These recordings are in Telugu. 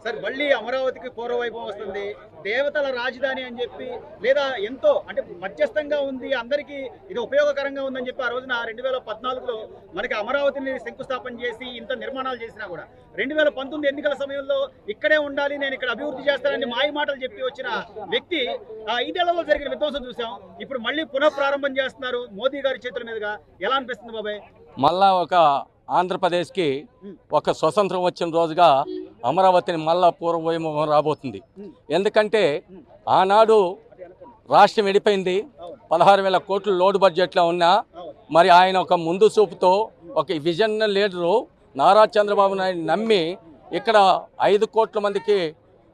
సార్ మళ్ళీ అమరావతికి పూర్వవైభవం వస్తుంది, దేవతల రాజధాని అని చెప్పి, లేదా ఎంతో అంటే మధ్యస్థంగా ఉంది, అందరికీ ఇది ఉపయోగకరంగా ఉందని చెప్పి ఆ రోజున 2014లో మనకి అమరావతిని శంకుస్థాపన చేసి ఇంత నిర్మాణాలు చేసినా కూడా 2019 ఎన్నికల సమయంలో ఇక్కడే ఉండాలి, నేను ఇక్కడ అభివృద్ధి చేస్తానని మాయ మాటలు చెప్పి వచ్చిన వ్యక్తి 5 ఏళ్లలో జరిగిన విధ్వంసం చూసాం. ఇప్పుడు మళ్ళీ పునఃప్రారంభం చేస్తున్నారు మోదీ గారి చేతుల మీదుగా. ఎలా అనిపిస్తుంది బాబాయ్? మళ్ళా ఒక ఆంధ్రప్రదేశ్కి ఒక స్వతంత్రం వచ్చిన రోజుగా అమరావతిని మళ్ళా పూర్వవైభవం రాబోతుంది. ఎందుకంటే ఆనాడు రాష్ట్రం విడిపోయింది, 16,000 కోట్లు లోడ్ బడ్జెట్లో ఉన్నా మరి ఆయన ఒక ముందు చూపుతో ఒక విజన్ లీడరు నారా చంద్రబాబు నాయుడు నమ్మి ఇక్కడ 5 కోట్ల మందికి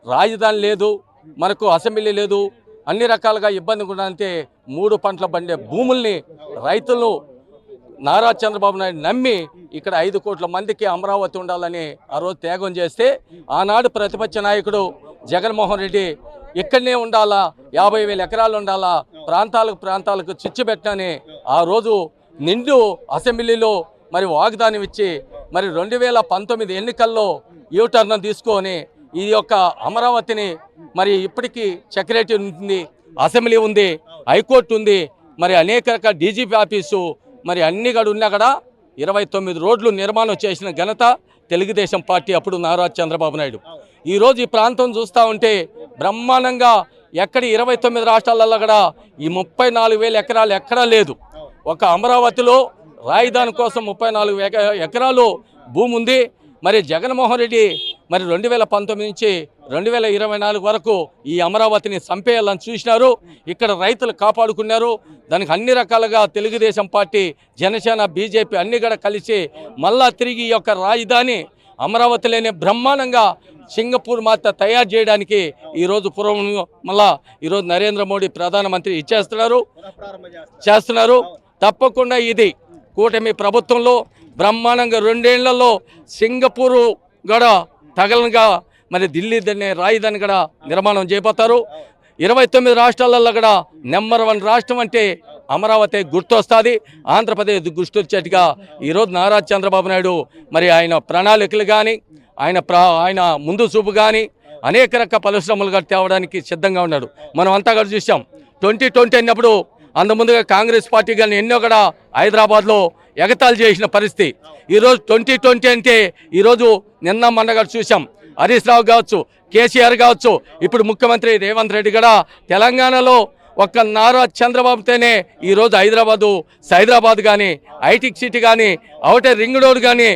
రాజధాని లేదు, మనకు అసెంబ్లీ లేదు, అన్ని రకాలుగా ఇబ్బంది కూడా అంటే 3 పంటల పండే భూముల్ని రైతులు నారా చంద్రబాబు నాయుడు నమ్మి ఇక్కడ 5 కోట్ల మందికి అమరావతి ఉండాలని ఆ రోజు త్యాగం చేస్తే ఆనాడు ప్రతిపక్ష నాయకుడు జగన్మోహన్ రెడ్డి ఇక్కడనే ఉండాలా, 50,000 ఎకరాలు ఉండాలా, ప్రాంతాలకు చిచ్చు పెట్టని ఆ రోజు నిండు అసెంబ్లీలో మరి వాగ్దానం ఇచ్చి మరి 2019 ఎన్నికల్లో యూటర్న్ తీసుకొని ఈ యొక్క అమరావతిని మరి ఇప్పటికీ సెక్రటరీ ఉంది, అసెంబ్లీ ఉంది, హైకోర్టు ఉంది, మరి అనేక రకాల డీజీపీ ఆఫీసు మరి అన్ని గడు ఉన్నా కూడా 29 రోడ్లు నిర్మాణం చేసిన ఘనత తెలుగుదేశం పార్టీ అప్పుడు నారా చంద్రబాబు నాయుడు. ఈరోజు ఈ ప్రాంతం చూస్తూ ఉంటే బ్రహ్మాండంగా ఎక్కడ 29 రాష్ట్రాలలో కూడా ఈ 34,000 ఎకరాలు ఎక్కడా లేదు. ఒక అమరావతిలో రాజధాని కోసం 34 ఎకరాలు భూమి ఉంది. మరి జగన్మోహన్ రెడ్డి మరి 2019 నుంచి 2024 వరకు ఈ అమరావతిని చంపేయాలని చూసినారు. ఇక్కడ రైతులు కాపాడుకున్నారు. దానికి అన్ని రకాలుగా తెలుగుదేశం పార్టీ, జనసేన, బీజేపీ అన్ని కూడా కలిసి మళ్ళా తిరిగి ఈ యొక్క రాజధాని అమరావతిలోనే బ్రహ్మాండంగా సింగపూర్ మాత తయారు చేయడానికి ఈరోజు మళ్ళా ఈరోజు నరేంద్ర మోడీ ప్రధానమంత్రి చేస్తున్నారు. తప్పకుండా ఇది కూటమి ప్రభుత్వంలో బ్రహ్మాండంగా 2 ఏళ్లలో సింగపూరు కూడా తగలనుగా మరి ఢిల్లీ రాజధాని కూడా నిర్మాణం చేయబోతారు. 29 రాష్ట్రాలలో కూడా నెంబర్ 1 రాష్ట్రం అంటే అమరావతి గుర్తొస్తుంది. ఆంధ్రప్రదేశ్ గుర్తొచ్చేట్టుగా ఈరోజు నారా చంద్రబాబు నాయుడు మరి ఆయన ప్రణాళికలు కానీ ఆయన ముందు చూపు కానీ అనేక రకాల పరిశ్రమలు కూడా తేవడానికి సిద్ధంగా ఉన్నాడు. మనం అంతా కూడా చూసాం 2020 అన్నప్పుడు అంతకుముందుగా కాంగ్రెస్ పార్టీ కానీ ఎన్నో కూడా హైదరాబాద్లో ఎగతాళి చేసిన పరిస్థితి. ఈరోజు 2020 అంటే ఈరోజు నిన్న మొన్నగా చూసాం. హరీష్ రావు కావచ్చు, కేసీఆర్ కావచ్చు, ఇప్పుడు ముఖ్యమంత్రి రేవంత్ రెడ్డి కూడా తెలంగాణలో ఒక్క నారా చంద్రబాబుతోనే ఈరోజు హైదరాబాద్ కానీ, ఐటీ సిటీ కానీ, ఔటర్ రింగ్ రోడ్ కానీ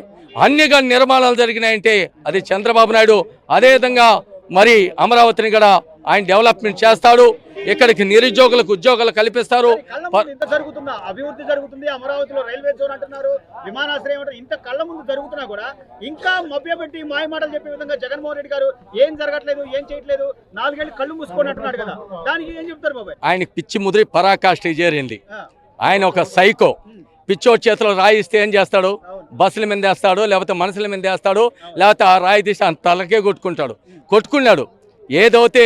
అన్ని కానీ నిర్మాణాలు జరిగినాయంటే అది చంద్రబాబు నాయుడు. అదేవిధంగా మరి అమరావతిని కూడా ఆయన డెవలప్మెంట్ చేస్తాడు. ఇక్కడికి నిరుద్యోగులకు ఉద్యోగాలు కల్పిస్తారు. అభివృద్ధి జరుగుతుంది. అమరావతిలో రైల్వే జోన్ అంటున్నారు, విమానాశ్రయం అంటారు. ఇంత కళ్ళ ముందు జరుగుతున్నా కూడా ఇంకా మభ్యపెట్టి మాయ మాటలు చెప్పే విధంగా జగన్మోహన్ రెడ్డి గారు ఏం జరగట్లేదు, ఏం చేయట్లేదు, 4 ఏళ్ళు కళ్ళు మూసుకొని అంటున్నాడు కదా, దానికి ఏం చెప్తారు బాబాయ్? ఆయనకి పిచ్చి ముదిరి పరాకాష్ఠ చేరింది. ఆయన ఒక సైకో. పిచ్చోటి చేతిలో రాయిస్తే ఏం చేస్తాడు? బస్సుల మీద వేస్తాడు, లేకపోతే మనుషుల మీద వేస్తాడు, లేకపోతే ఆ రాయి తీసి తలకే కొట్టుకున్నాడు. ఏదైతే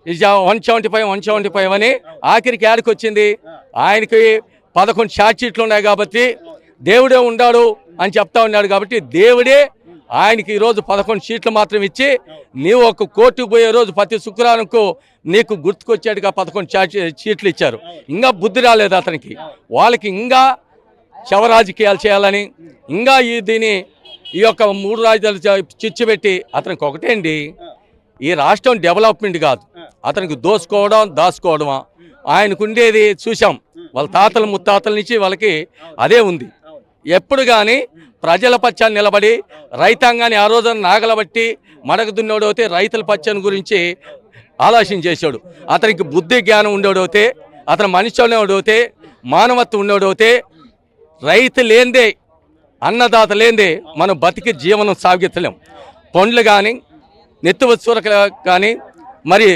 175 అని ఆఖరికి యాడికి వచ్చింది. ఆయనకి 11 షార్ట్ షీట్లు ఉన్నాయి కాబట్టి దేవుడే ఉన్నాడు అని చెప్తా ఉన్నాడు కాబట్టి దేవుడే ఆయనకి ఈరోజు 11 షీట్లు మాత్రం ఇచ్చి నీవు ఒక కోర్టుకు పోయే రోజు ప్రతి శుక్రవారంకు నీకు గుర్తుకొచ్చేట్టుగా 11 షీట్లు ఇచ్చారు. ఇంకా బుద్ధి రాలేదు అతనికి. వాళ్ళకి ఇంకా శవ రాజకీయాలు చేయాలని ఇంకా ఈ యొక్క 3 రాజధానులు చిచ్చుపెట్టి అతనికి ఒకటే అండి, ఈ రాష్ట్రం డెవలప్మెంట్ కాదు, అతనికి దాచుకోవడమా. ఆయనకు ఉండేది చూసాం, వాళ్ళ తాతల ముత్తాతల నుంచి వాళ్ళకి అదే ఉంది. ఎప్పుడు కానీ ప్రజల పక్షాన్ని నిలబడి రైతాంగాన్ని ఆ రోజున నాగలబట్టి మడక దున్నోడవుతే రైతుల పక్షాన్ని గురించి ఆలోచన చేశాడు. అతనికి బుద్ధి జ్ఞానం ఉండేవాడవుతే, అతను మనిషి ఉండవుతే, మానవత్వం ఉండేవాడవుతే, రైతు లేనిదే, అన్నదాత లేనిదే మనం బతికి జీవనం సాగించలేం. పండ్లు కానీ, నెత్తువసూరకలు కానీ, మరి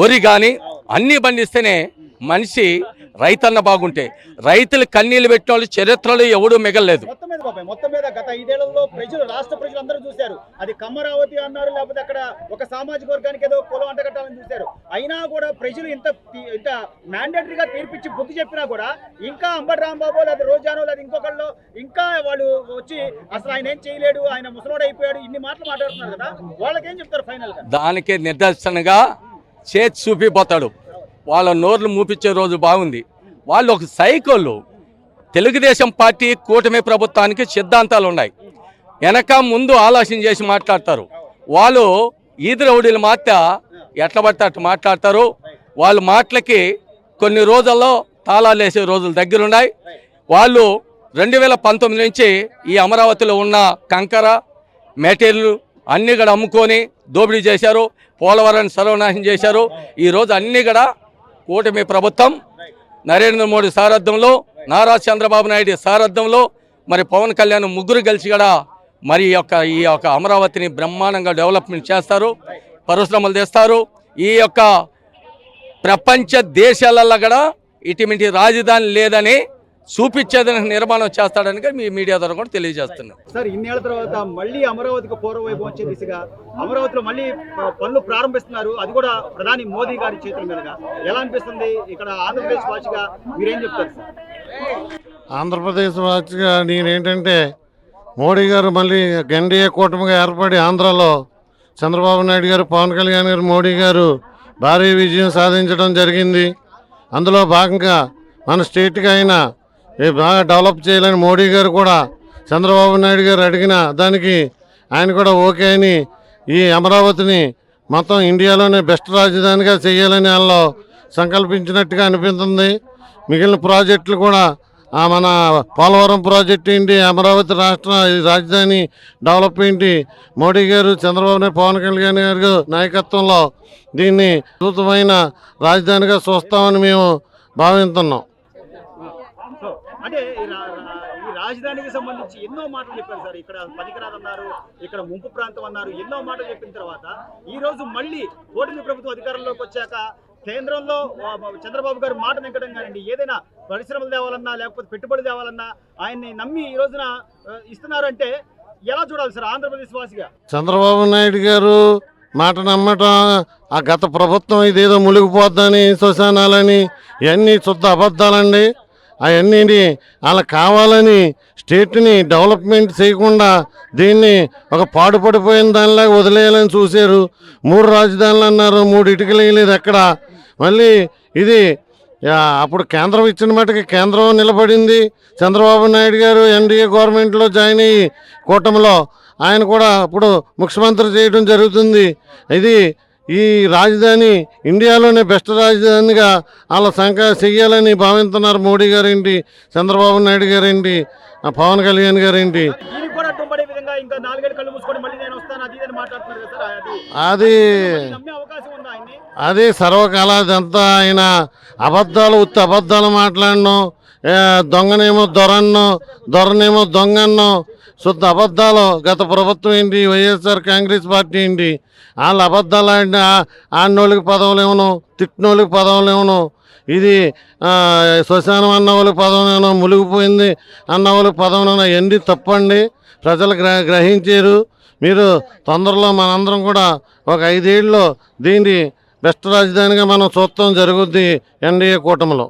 వరి కానీ అన్నీ పండిస్తేనే మనిషి రైతన్న బాగుంటే. రైతులు కన్నీళ్ళు పెట్టిన వాళ్ళు చరిత్రలో ఎవడూ మిగలలేదు. లేదు బాబాయ్, మొత్తం మీద గత 5 ఏళ్లలో ప్రజలు, రాష్ట్ర ప్రజలు అందరూ చూశారు. అది కమరావతి అన్నారు, లేకపోతే అక్కడ ఒక సామాజిక వర్గానికి ఏదో కులం అంటగట్టాలని చూశారు. అయినా కూడా ప్రజలు ఇంత మ్యాండేటరీగా తీర్పిచ్చి బుద్ధి చెప్పినా కూడా ఇంకా అంబటి రాంబాబు లేదా రోజానో లేదా ఇంకొకళ్ళు ఇంకా వాళ్ళు వచ్చి అసలు ఆయన ఏం చేయలేడు, ఆయన ముసలోడు అయిపోయాడు, ఇన్ని మాటలు మాట్లాడుతున్నారు కదా, వాళ్ళకేం చెప్తారు ఫైనల్ గా? దానికి నిదర్శనగా చేతి చూపిపోతాడు. వాళ్ళ నోర్లు మూపించే రోజు బాగుంది. వాళ్ళు ఒక సైకోళ్ళు. తెలుగుదేశం పార్టీ కూటమి ప్రభుత్వానికి సిద్ధాంతాలు ఉన్నాయి, వెనక ముందు ఆలోచన చేసి మాట్లాడతారు. వాళ్ళు ఈది రౌడీలు మాత్ర ఎట్లా పడితే అట్లా మాట్లాడతారు. వాళ్ళ మాటలకి కొన్ని రోజుల్లో తాళాలు వేసే రోజులు దగ్గరున్నాయి. వాళ్ళు 2019 నుంచి ఈ అమరావతిలో ఉన్న కంకర మెటీరియల్ అన్నీ కూడా అమ్ముకొని దోపిడీ చేశారు. పోలవరాన్ని సర్వనాశనం చేశారు. ఈరోజు అన్నీ కూడా కూటమి ప్రభుత్వం నరేంద్ర మోడీ సారథ్యంలో, నారా చంద్రబాబు నాయుడు సారథ్యంలో, మరి పవన్ కళ్యాణ్ ముగ్గురు కలిసి కూడా మరి ఈ యొక్క అమరావతిని బ్రహ్మాండంగా డెవలప్మెంట్ చేస్తారు, పరిశ్రమలు తెస్తారు. ఈ యొక్క ప్రపంచ దేశాలలో కూడా ఇటువంటి రాజధాని లేదని చూపించేదని నిర్మాణం చేస్తాడని మీ మీడియా ద్వారా కూడా తెలియజేస్తున్నాం. సార్, ఇన్నేళ్ల తర్వాత మళ్ళీ అమరావతికి పూర్వవైపు వచ్చే దిశగా అమరావతిలో మళ్ళీ పనులు ప్రారంభిస్తున్నారు, అది కూడా ప్రధాని మోదీ గారి చేతుల మీదుగా. ఎలా అనిపిస్తుంది? ఇక్కడ ఆంధ్రప్రదేశ్ వాసిగా మీరేం చెప్తారు సార్? ఆంధ్రప్రదేశ్ వాసిగా నేనేంటంటే, మోడీ గారు మళ్ళీ ఎన్డీఏ కూటమిగా ఏర్పడి ఆంధ్రాలో చంద్రబాబు నాయుడు గారు, పవన్ కళ్యాణ్ గారు, మోడీ గారు భారీ విజయం సాధించడం జరిగింది. అందులో భాగంగా మన స్టేట్గా అయినా బాగా డెవలప్ చేయాలని మోడీ గారు కూడా చంద్రబాబు నాయుడు గారు అడిగిన దానికి ఆయన కూడా ఓకే అని ఈ అమరావతిని మొత్తం ఇండియాలోనే బెస్ట్ రాజధానిగా చేయాలని వాళ్ళు సంకల్పించినట్టుగా అనిపిస్తుంది. మిగిలిన ప్రాజెక్టులు కూడా మన పోలవరం ప్రాజెక్టు ఏంటి, అమరావతి రాష్ట్ర రాజధాని డెవలప్ ఏంటి, మోడీ గారు, చంద్రబాబు నాయుడు, పవన్ కళ్యాణ్ గారు నాయకత్వంలో దీన్ని అద్భుతమైన రాజధానిగా చూస్తామని మేము భావిస్తున్నాం. అంటే ఈ రాజధానికి సంబంధించి ఎన్నో మాటలు చెప్పారు సార్. ఇక్కడ పనికిరాదన్నారు, ఇక్కడ ముంపు ప్రాంతం అన్నారు, ఎన్నో మాటలు చెప్పిన తర్వాత ఈ రోజు మళ్ళీ కూటమి ప్రభుత్వం అధికారంలోకి వచ్చాక కేంద్రంలో చంద్రబాబు గారు మాట నెగ్గడం కానివ్వండి, ఏదైనా పరిశ్రమలు తేవాలన్నా లేకపోతే పెట్టుబడి తేవాలన్నా ఆయన్ని నమ్మి ఈ రోజున ఇస్తున్నారు అంటే ఎలా చూడాలి సార్ ఆంధ్రప్రదేశ్ వాసిగా? చంద్రబాబు నాయుడు గారు మాట నమ్మటం, ఆ గత ప్రభుత్వం ఇదేదో మునిగిపోద్దని, శ్మశానాలని ఇవన్నీ శుద్ధ అబద్ధాలండి. అవన్నీ అలా కావాలని స్టేట్ని డెవలప్మెంట్ చేయకుండా దీన్ని ఒక పాడుపడిపోయిన దానిలాగా వదిలేయాలని చూశారు. 3 రాజధానులు అన్నారు, 3 ఇటుకలు వేయలేదు ఎక్కడ. మళ్ళీ ఇది అప్పుడు కేంద్రం ఇచ్చిన మటుకి కేంద్రం నిలబడింది. చంద్రబాబు నాయుడు గారు ఎన్డీఏ గవర్నమెంట్లో జాయిన్ అయ్యి కూటమిలో ఆయన కూడా ఇప్పుడు ముఖ్యమంత్రి చేయడం జరుగుతుంది. ఇది ఈ రాజధాని ఇండియాలోనే బెస్ట్ రాజధానిగా వాళ్ళ చెయ్యాలని భావిస్తున్నారు మోడీ గారేంటి, చంద్రబాబు నాయుడు గారేంటి, పవన్ కళ్యాణ్ గారేంటి. అది సర్వకాలాదంతా ఆయన అబద్ధాలు, ఉత్తి అబద్ధాలు మాట్లాడను, దొంగనేమో దొరనేమో దొంగన్నో, శుద్ధ అబద్ధాలు. గత ప్రభుత్వం ఏంటి, వైఎస్ఆర్ కాంగ్రెస్ పార్టీ ఏంటి, వాళ్ళ అబద్ధాలు ఆడినోళ్ళకి పదవులు ఇవ్వను, తిట్టినోళ్ళకి పదవులు ఇవ్వను. ఇది శ్మశానం అన్న వాళ్ళకి పదవులేమో, మునిగిపోయింది అన్న వాళ్ళకి పదవులేమో, ఎన్ని తప్పండి. ప్రజలు గ్రహించారు. మీరు తొందరలో మనందరం కూడా ఒక 5 ఏళ్ళలో దీన్ని బెస్ట్ రాజధానిగా మనం చూడటం జరుగుద్ది ఎన్డీఏ కూటమిలో.